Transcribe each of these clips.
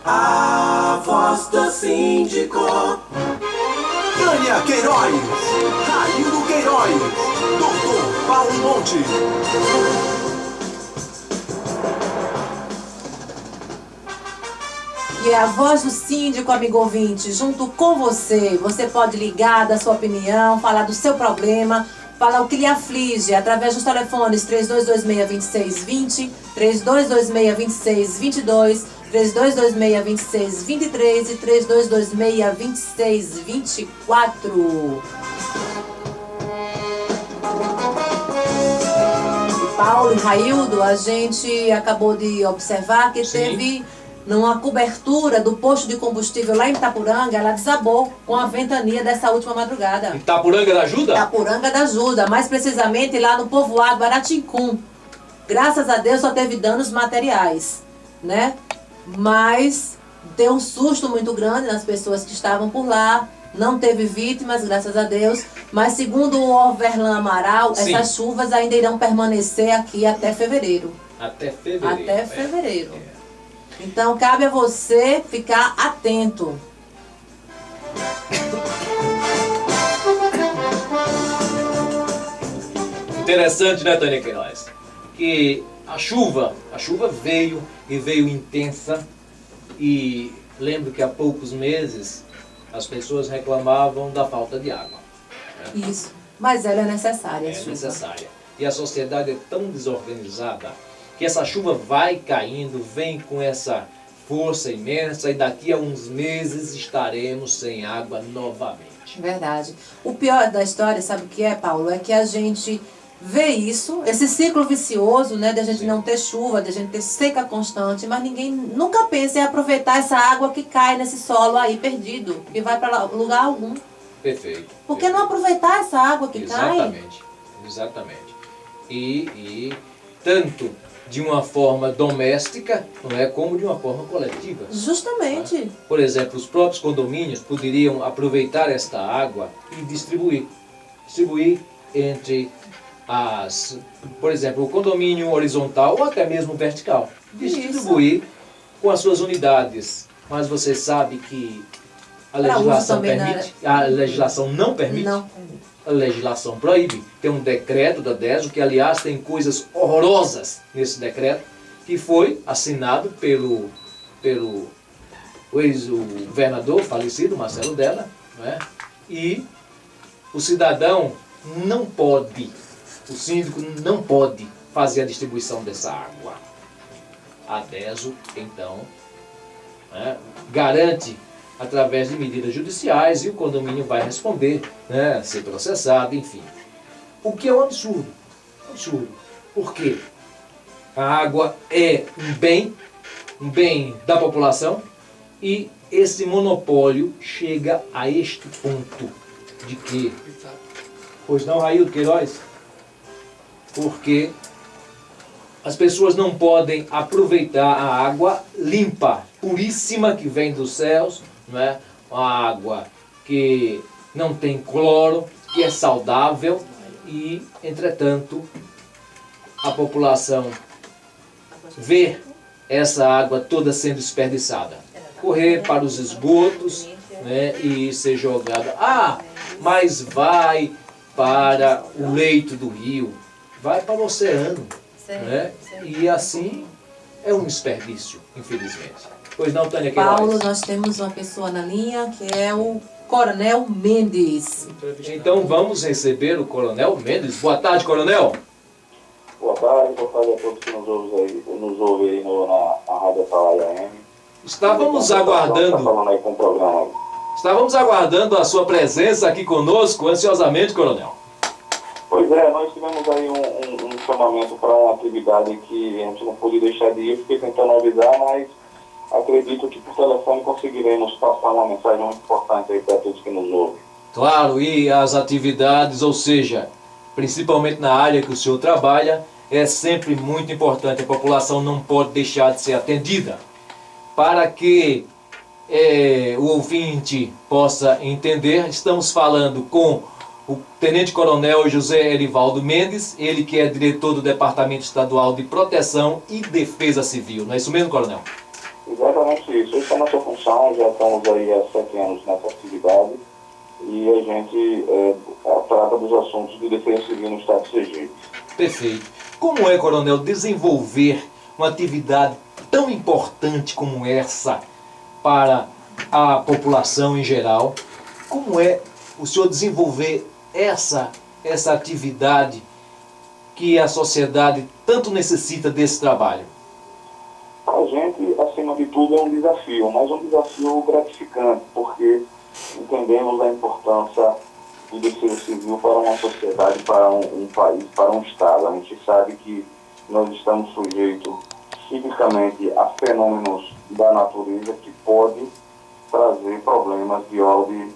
A voz do síndico. Tânia Queiroz, Raildo Queiroz, Doutor Paulo Monte. E é a voz do síndico, amigo ouvinte, junto com você. Você pode ligar, dar sua opinião, falar do seu problema, falar o que lhe aflige através dos telefones 3226-2620, 3226-2622, 3226-2623 e 3226-2624. Paulo e Raildo, a gente acabou de observar que teve numa cobertura do posto de combustível lá em Itapuranga, ela desabou com a ventania dessa última madrugada. Itapuranga da Ajuda? Itapuranga da Ajuda, mais precisamente lá no povoado Aratincum. Graças a Deus só teve danos materiais, né? Mas deu um susto muito grande nas pessoas que estavam por lá. Não teve vítimas, graças a Deus. Mas segundo o Overlan Amaral, essas chuvas ainda irão permanecer aqui até fevereiro. Até fevereiro. Até fevereiro. Então cabe a você ficar atento. Interessante, né, Tânia Queiroz? Que a chuva veio e veio intensa. E lembro que há poucos meses as pessoas reclamavam da falta de água. Né? Isso, mas ela é necessária. É necessária. E a sociedade é tão desorganizada que essa chuva vai caindo, vem com essa força imensa e daqui a uns meses estaremos sem água novamente. Verdade. O pior da história, sabe o que é, Paulo? É que a gente vê isso, esse ciclo vicioso, né, de a gente não ter chuva, de a gente ter seca constante, mas ninguém nunca pensa em aproveitar essa água que cai nesse solo aí perdido, que vai para lugar algum. Perfeito. Por que não aproveitar essa água que cai? Exatamente, exatamente. E tanto de uma forma doméstica, não é, como de uma forma coletiva. Justamente. Né? Por exemplo, os próprios condomínios poderiam aproveitar esta água e distribuir entre por exemplo, o condomínio horizontal ou até mesmo vertical. Distribuir com as suas unidades. Mas você sabe que a legislação permite, a legislação não permite. Não permite. A legislação proíbe. Tem um decreto da DESO, que aliás tem coisas horrorosas nesse decreto, que foi assinado pelo ex-governador falecido, Marcelo Della, né? E o cidadão não pode, o síndico não pode fazer a distribuição dessa água. A DESO, então, né, garante através de medidas judiciais e o condomínio vai responder, né, ser processado, enfim. O que é um absurdo. Absurdo. Por quê? A água é um bem da população e esse monopólio chega a este ponto de que... Pois não, Raildo Queiroz? Porque as pessoas não podem aproveitar a água limpa, puríssima, que vem dos céus, não é? Uma água que não tem cloro, que é saudável e, entretanto, a população vê essa água toda sendo desperdiçada. Correr para os esgotos, né, e ser jogada. Ah, mas vai para o leito do rio, vai para o oceano. Né? E assim é um desperdício, infelizmente. Pois não, Tânia Queiroz? Paulo, nós temos uma pessoa na linha que é o Coronel Mendes. Então vamos receber o Coronel Mendes. Boa tarde, Coronel. Boa tarde a todos que nos ouvem aí na Rádio Atalaia AM. Estávamos aguardando a sua presença aqui conosco ansiosamente, Coronel. Pois é, nós tivemos aí um chamamento para uma atividade que a gente não pôde deixar de ir. Eu fiquei tentando avisar, mas acredito que por telefone conseguiremos passar uma mensagem muito importante aí para todos que nos ouvem. Claro, e as atividades, ou seja, principalmente na área que o senhor trabalha, é sempre muito importante. A população não pode deixar de ser atendida. Para que o ouvinte possa entender, estamos falando com o Tenente Coronel José Erivaldo Mendes, ele que é diretor do Departamento Estadual de Proteção e Defesa Civil. Não é isso mesmo, Coronel? Exatamente isso. Essa é a nossa função, já estamos aí há 7 anos nessa atividade e a gente trata dos assuntos de defesa civil no estado de Sergipe. Perfeito. Como é, coronel, desenvolver uma atividade tão importante como essa para a população em geral? Como é o senhor desenvolver essa atividade que a sociedade tanto necessita desse trabalho? A gente, acima de tudo, é um desafio, mas um desafio gratificante, porque entendemos a importância de defesa civil para uma sociedade, para um país, para um Estado. A gente sabe que nós estamos sujeitos, ciclicamente, a fenômenos da natureza que podem trazer problemas de ordem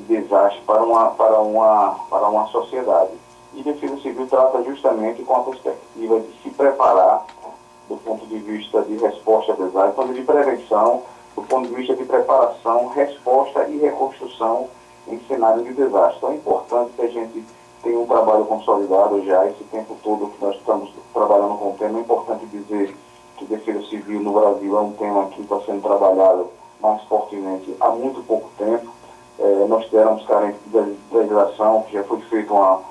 de desastre para uma sociedade. E defesa civil trata justamente com a perspectiva de se preparar do ponto de vista de resposta a desastre, do ponto de vista de prevenção, do ponto de vista de preparação, resposta e reconstrução em cenário de desastre. Então é importante que a gente tenha um trabalho consolidado já esse tempo todo que nós estamos trabalhando com o tema. É importante dizer que defesa civil no Brasil é um tema que está sendo trabalhado mais fortemente há muito pouco tempo. Nós éramos carentes de legislação, que já foi feita uma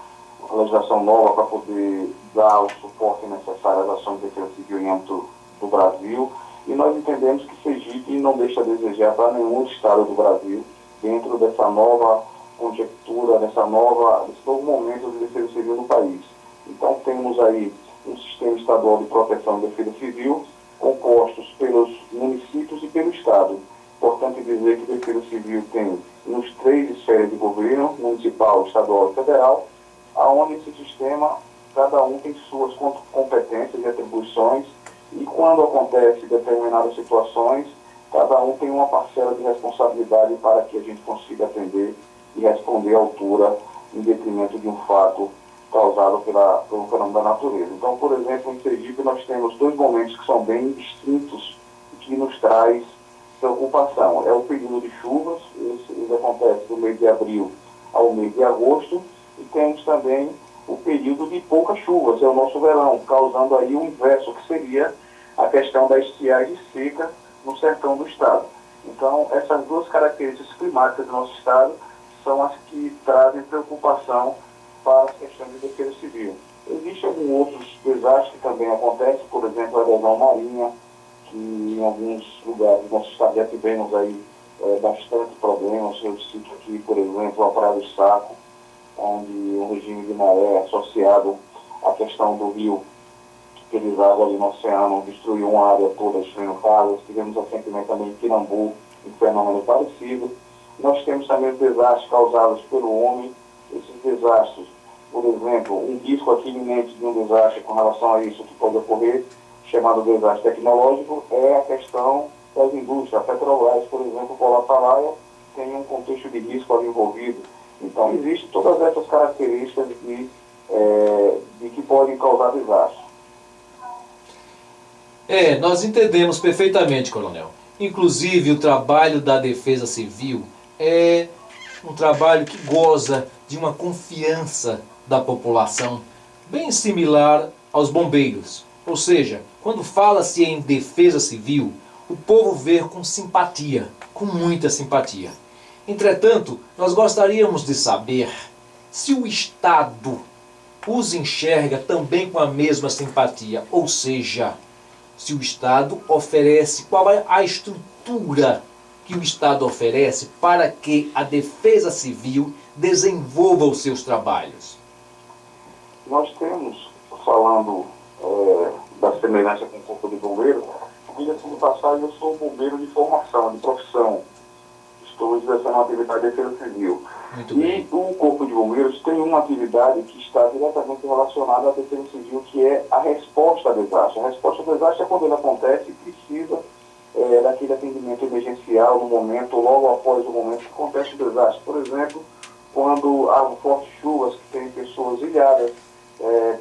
legislação nova para poder dar o suporte necessário às ações de defesa civil em âmbito do Brasil, e nós entendemos que Sergipe não deixa a desejar para nenhum estado do Brasil dentro dessa nova conjectura, desse novo momento de defesa civil no país. Então temos aí um sistema estadual de proteção e defesa civil compostos pelos municípios e pelo Estado. Importante dizer que defesa civil tem nos 3 esferas de governo, municipal, estadual e federal, aonde esse sistema, cada um tem suas competências e atribuições, e quando acontece determinadas situações, cada um tem uma parcela de responsabilidade para que a gente consiga atender e responder à altura em detrimento de um fato causado pelo fenômeno da natureza. Então, por exemplo, em Sergipe nós temos 2 momentos que são bem distintos e que nos traz preocupação. É o período de chuvas, ele acontece do mês de abril ao mês de agosto, e temos também o período de poucas chuvas, é o nosso verão, causando aí o inverso, que seria a questão da estiagem seca no sertão do estado. Então, essas 2 características climáticas do nosso estado são as que trazem preocupação para as questões de defesa civil. Existem alguns outros desastres que também acontecem, por exemplo, a erosão marinha, que em alguns lugares do nosso estado já tivemos aí bastante problemas. Eu cito aqui, por exemplo, a Praia do Saco, onde o regime de maré associado à questão do rio que desagua ali no oceano destruiu uma área toda, destruindo casas. Tivemos recentemente também em Pirambu um fenômeno parecido. Nós temos também os desastres causados pelo homem. Esses desastres, por exemplo, um risco aqui iminente de um desastre com relação a isso que pode ocorrer, chamado desastre tecnológico, é a questão das indústrias. A Petrobras, por exemplo, por Atalaia, tem um contexto de risco ali envolvido. Então, existem todas essas características de que podem causar desastre. Nós entendemos perfeitamente, coronel. Inclusive, o trabalho da Defesa Civil é um trabalho que goza de uma confiança da população bem similar aos bombeiros. Ou seja, quando fala-se em defesa civil, o povo vê com simpatia, com muita simpatia. Entretanto, nós gostaríamos de saber se o Estado os enxerga também com a mesma simpatia, ou seja, se o Estado oferece, qual é a estrutura que o Estado oferece para que a Defesa Civil desenvolva os seus trabalhos. Nós temos, falando da semelhança com o Corpo de Bombeiro, diga-se de passagem, eu sou bombeiro de formação, de profissão. Estou exercendo uma atividade de defesa civil. Muito bem. E o Corpo de Bombeiros tem uma atividade que está diretamente relacionada à defesa civil, que é a resposta a desastre. A resposta a desastre é quando ele acontece e precisa daquele atendimento emergencial no momento, logo após o momento que acontece o desastre. Por exemplo, quando há fortes chuvas que tem pessoas ilhadas,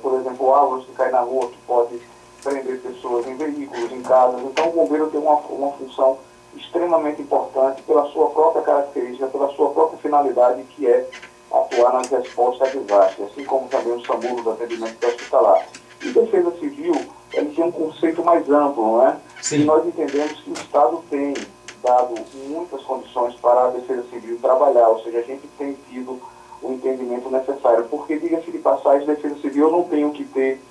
por exemplo, árvores que caem na rua que pode prender pessoas em veículos, em casas. Então o bombeiro tem uma função extremamente importante pela sua própria característica, pela sua própria finalidade, que é atuar nas respostas a desastres, assim como também o SAMU do atendimento hospitalar. E defesa civil ele tem um conceito mais amplo, não é? Sim. E nós entendemos que o Estado tem dado muitas condições para a Defesa Civil trabalhar, ou seja, a gente tem tido o entendimento necessário, porque, diga-se de passagem, Defesa Civil eu não tenho que ter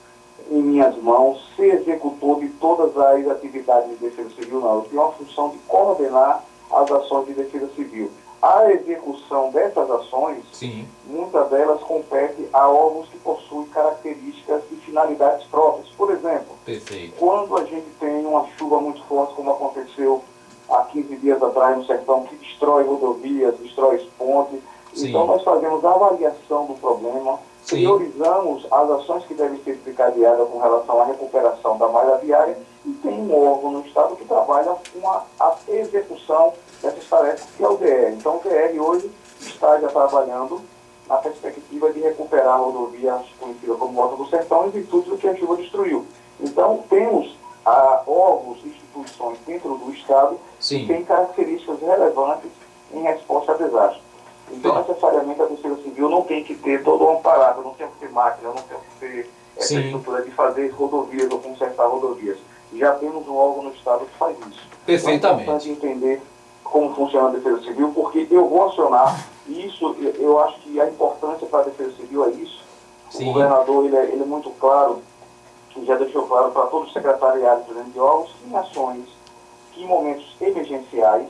em minhas mãos ser executor de todas as atividades de Defesa Civil, não. Eu tenho a função de coordenar as ações de Defesa Civil. A execução dessas ações, Sim. muitas delas compete a órgãos que possuem características e finalidades próprias. Por exemplo, Perfeito. quando a gente tem uma chuva muito forte, como aconteceu há 15 dias atrás no sertão, que destrói rodovias, destrói pontes, Sim. então nós fazemos a avaliação do problema, Sim. priorizamos as ações que devem ser desencadeadas com relação à recuperação da malha viária e tem um órgão no Estado que trabalha com a execução dessas tarefas, que é o DR. Então o DR hoje está já trabalhando na perspectiva de recuperar a rodovia conhecida como Rota do Sertão em virtude do que a chuva destruiu. Então temos órgãos e instituições dentro do Estado Sim. que têm características relevantes em resposta a desastres. Então, Sim. necessariamente, a Defesa Civil não tem que ter todo um aparato, não tem que ter máquina, não tem que ter essa Sim. estrutura de fazer rodovias ou consertar rodovias. Já temos um órgão no Estado que faz isso. Perfeitamente. Então, é importante entender como funciona a Defesa Civil, porque eu vou acionar, e isso, eu acho que a importância para a Defesa Civil é isso. Sim. O governador, ele é muito claro, e já deixou claro para todo o secretariado de órgãos, que em ações, que em momentos emergenciais,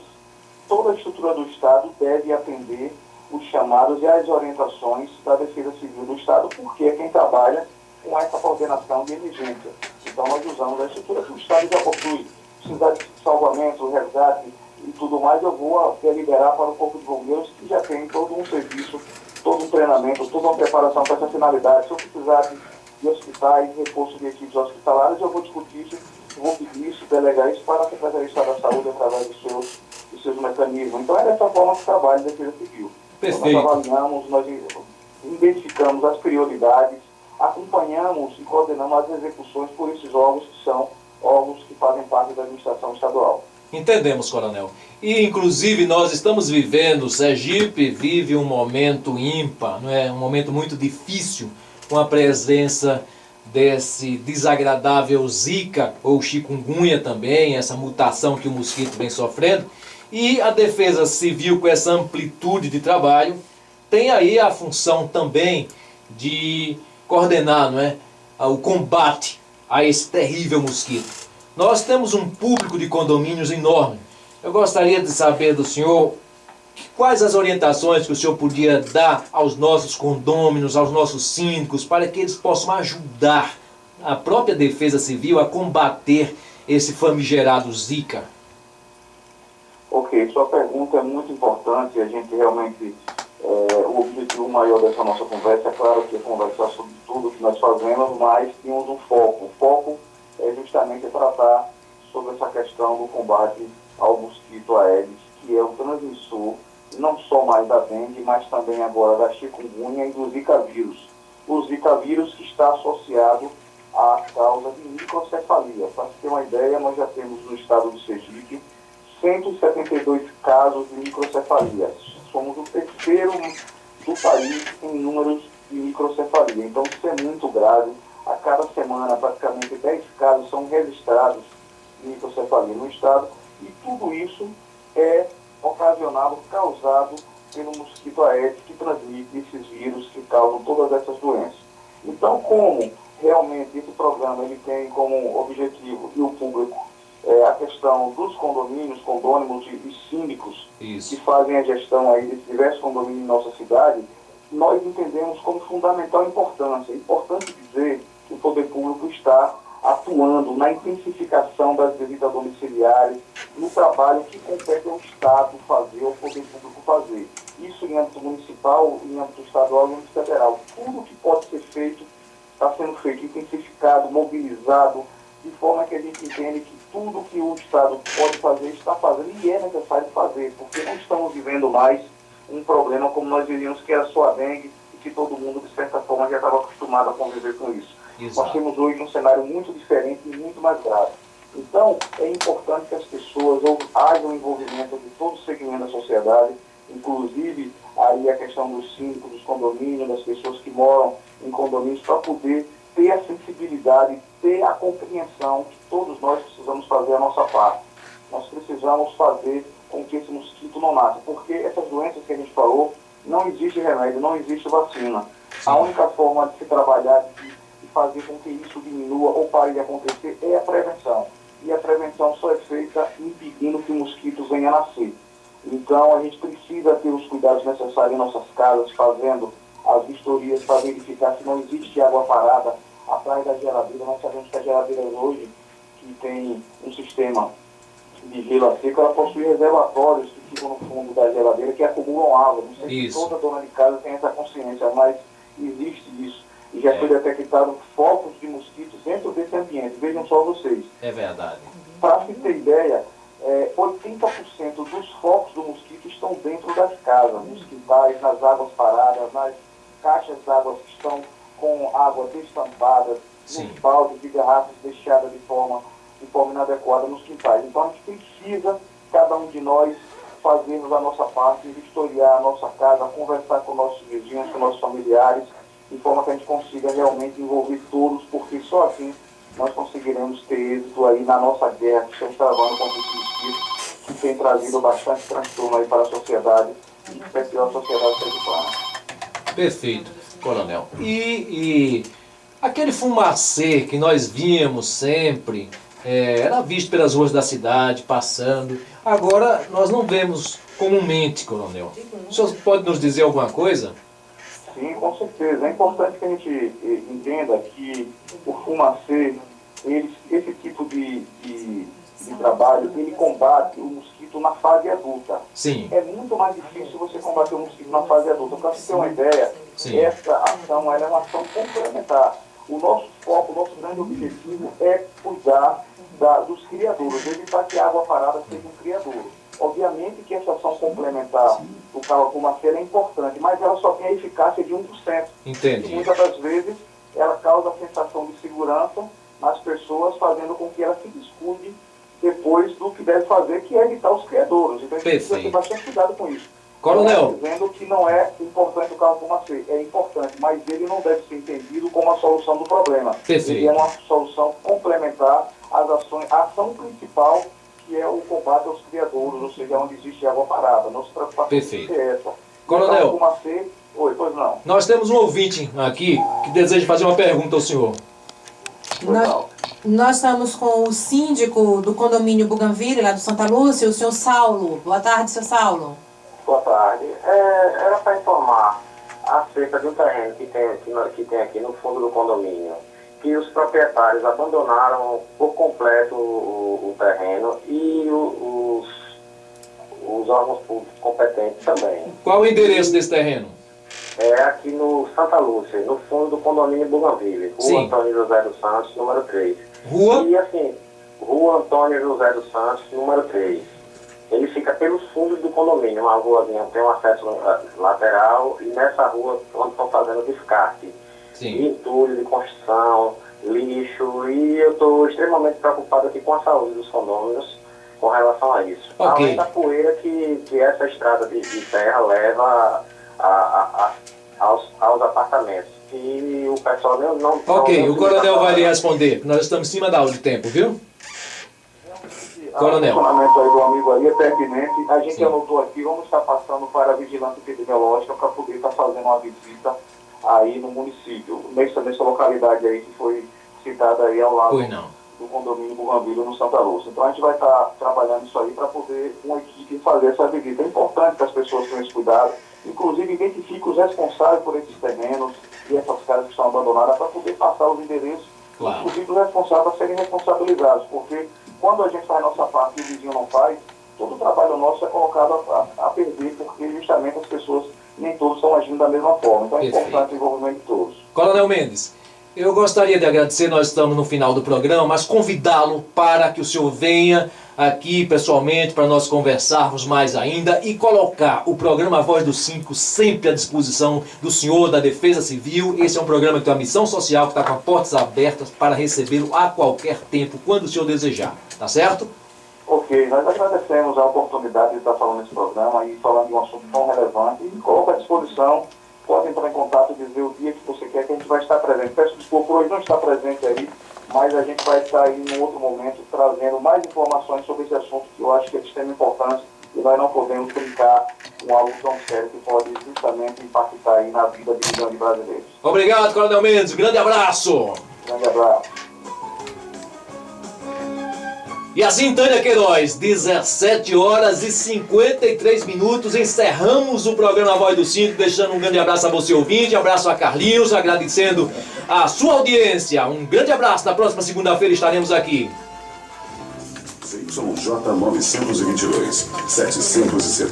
toda a estrutura do Estado deve atender os chamados e as orientações da Defesa Civil do Estado, porque é quem trabalha com essa coordenação de emergência. Então nós usamos a estrutura que o Estado já possui, precisar de salvamento, resgate e tudo mais, eu vou deliberar para o Corpo de Bombeiros, que já tem todo um serviço, todo um treinamento, toda uma preparação para essa finalidade. Se eu precisar de hospitais, reforço de equipes hospitalares, eu vou discutir isso, vou pedir isso, delegar isso para a Secretaria de Estado da Saúde através dos seus mecanismos. Então é dessa forma que trabalha a Defesa Civil. Perfeito. Nós avaliamos, nós identificamos as prioridades, acompanhamos e coordenamos as execuções por esses órgãos que são órgãos que fazem parte da administração estadual. Entendemos, coronel. E, inclusive, nós estamos vivendo, Sergipe vive um momento ímpar, não é? Um momento muito difícil, com a presença desse desagradável Zika, ou chikungunya também, essa mutação que o mosquito vem sofrendo. E a Defesa Civil, com essa amplitude de trabalho, tem aí a função também de coordenar, não é, o combate a esse terrível mosquito. Nós temos um público de condomínios enorme. Eu gostaria de saber do senhor quais as orientações que o senhor podia dar aos nossos condôminos, aos nossos síndicos, para que eles possam ajudar a própria Defesa Civil a combater esse famigerado Zika. Ok, sua pergunta é muito importante. A gente realmente, o objetivo maior dessa nossa conversa, é claro que é conversar sobre tudo que nós fazemos, mas temos um foco. O foco é justamente tratar sobre essa questão do combate ao mosquito Aedes, que é o transmissor, não só mais da dengue, mas também agora da chikungunya e do Zika vírus. O Zika vírus que está associado à causa de microcefalia. Para ter uma ideia, nós já temos no estado do Sergipe 172 casos de microcefalia. Somos o terceiro do país em números de microcefalia. Então isso é muito grave. A cada semana, praticamente 10 casos são registrados de microcefalia no estado. E tudo isso é ocasionado, causado pelo mosquito Aedes, que transmite esses vírus que causam todas essas doenças. Então, como realmente esse programa ele tem como objetivo e o público a questão dos condomínios, condôminos e síndicos que fazem a gestão aí desses diversos condomínios em nossa cidade, nós entendemos como fundamental a importância. É importante dizer que o poder público está atuando na intensificação das visitas domiciliares, no trabalho que compete ao Estado fazer, ao poder público fazer. Isso em âmbito municipal, em âmbito estadual e em âmbito federal. Tudo que pode ser feito está sendo feito, intensificado, mobilizado, de forma que a gente entende que tudo que o Estado pode fazer, está fazendo e é necessário fazer, porque não estamos vivendo mais um problema como nós vivíamos, que era só a dengue e que todo mundo, de certa forma, já estava acostumado a conviver com isso. Exato. Nós temos hoje um cenário muito diferente e muito mais grave. Então, é importante que as pessoas hajam o envolvimento de todo o segmento da sociedade, inclusive aí a questão dos síndicos, dos condomínios, das pessoas que moram em condomínios, para poder ter a sensibilidade, ter a compreensão que todos nós precisamos fazer a nossa parte. Nós precisamos fazer com que esse mosquito não nasça, porque essas doenças que a gente falou, não existe remédio, não existe vacina. Sim. A única forma de se trabalhar e fazer com que isso diminua ou pare de acontecer é a prevenção. E a prevenção só é feita impedindo que o mosquito venha a nascer. Então, a gente precisa ter os cuidados necessários em nossas casas, fazendo as vistorias para verificar se não existe água parada atrás da geladeira. Nós sabemos que a geladeira hoje, que tem um sistema de gelo a seco, ela possui reservatórios que ficam no fundo da geladeira que acumulam água. Não sei se toda dona de casa tem essa consciência, mas existe isso. E já foi detectado focos de mosquitos dentro desse ambiente. Vejam só vocês. É verdade. Para se ter ideia, 80% dos focos do mosquito estão dentro das casas, nos quintais, nas águas paradas, nas caixas d'água que estão com água destampada, nos baldes de garrafas deixadas de forma inadequada nos quintais. Então a gente precisa, cada um de nós, fazermos a nossa parte, vistoriar a nossa casa, conversar com nossos vizinhos, com nossos familiares, de forma que a gente consiga realmente envolver todos, porque só assim nós conseguiremos ter êxito aí na nossa guerra que estamos travando contra esse mosquito, que tem trazido bastante transtorno aí para a sociedade, e especial a sociedade sergipana. Perfeito, coronel. E aquele fumacê que nós víamos sempre, era visto pelas ruas da cidade, passando. Agora nós não vemos comumente, coronel. O senhor pode nos dizer alguma coisa? Sim, com certeza. É importante que a gente entenda que o fumacê, esse tipo de trabalho, ele combate o mosquito na fase adulta. Sim. É muito mais difícil você combater o mosquito na fase adulta. Para você ter uma ideia, essa ação ela é uma ação complementar. O nosso foco, o nosso grande objetivo é cuidar dos criadouros, evitar que a água parada seja um criadouro. Obviamente que essa ação complementar do fumacê é importante, mas ela só tem a eficácia de 1%. Entendi. E muitas das vezes ela causa a sensação de segurança nas pessoas, fazendo com que ela se descuide depois do que deve fazer, que é evitar os criadouros. Então a gente precisa ter bastante cuidado com isso. Coronel. Dizendo que não é importante o carro fumacê, é importante, mas ele não deve ser entendido como a solução do problema. Perfeito. Ele é uma solução complementar às ações. A ação principal, que é o combate aos criadouros, ou seja, onde existe água parada. Nossa preocupação é essa. Coronel, o fumacê, pois não. Nós temos um ouvinte aqui que deseja fazer uma pergunta ao senhor. Nós estamos com o síndico do condomínio Bougainville, lá do Santa Lúcia, o senhor Saulo. Boa tarde, senhor Saulo. Boa tarde. Era para informar acerca do terreno que tem aqui no fundo do condomínio, que os proprietários abandonaram por completo o terreno e os órgãos públicos competentes também. Qual o endereço desse terreno? É aqui no Santa Lúcia, no fundo do condomínio Bougainville, Rua Antônio José dos Santos, número 3. Rua? E assim, Rua Antônio José dos Santos, número 3. Ele fica pelos fundos do condomínio, uma ruazinha, tem um acesso lateral, e nessa rua onde estão fazendo descarte, entulho de construção, lixo, e eu estou extremamente preocupado aqui com a saúde dos condôminos com relação a isso. Além da poeira que essa estrada de terra leva aos apartamentos. E o pessoal não Ok, o coronel vai lhe responder, nós estamos em cima da hora de tempo, viu? Coronel. O funcionamento aí do amigo aí é pertinente. A gente anotou aqui, vamos estar passando para a vigilância epidemiológica para poder estar fazendo uma visita aí no município, nessa localidade aí que foi citada aí ao lado do condomínio Bougainville no Santa Lúcia. Então a gente vai estar trabalhando isso aí para poder uma equipe fazer essa visita. É importante que as pessoas tenham esse cuidado, inclusive identifiquem os responsáveis por esses terrenos e essas casas que estão abandonadas para poder passar os endereços, inclusive os responsáveis a serem responsabilizados, porque quando a gente faz a nossa parte e o vizinho não faz, todo o trabalho nosso é colocado a perder, porque justamente as pessoas, nem todos estão agindo da mesma forma. Então é importante o envolvimento de todos. Coronel Mendes, eu gostaria de agradecer, nós estamos no final do programa, mas convidá-lo para que o senhor venha aqui pessoalmente para nós conversarmos mais ainda e colocar o programa Voz do Síndico sempre à disposição do senhor da Defesa Civil. Esse é um programa que tem uma missão social, que está com as portas abertas para recebê-lo a qualquer tempo, quando o senhor desejar. Tá certo? Ok, nós agradecemos a oportunidade de estar falando nesse programa e falando de um assunto tão relevante e coloco à disposição. Pode entrar em contato e dizer o dia que você quer que a gente vai estar presente. Peço desculpa por hoje não está presente aí, mas a gente vai estar aí num outro momento trazendo mais informações sobre esse assunto, que eu acho que é de extrema importância e nós não podemos brincar com algo tão sério que pode justamente impactar aí na vida de milhões de brasileiros. Obrigado, Coronel Mendes. Grande abraço. Grande abraço. E assim, Tânia Queiroz, 17 horas e 53 minutos, encerramos o programa Voz do Síndico, deixando um grande abraço a você, ouvinte, abraço a Carlinhos, agradecendo a sua audiência. Um grande abraço, na próxima segunda-feira estaremos aqui. ZYJ 922, 770.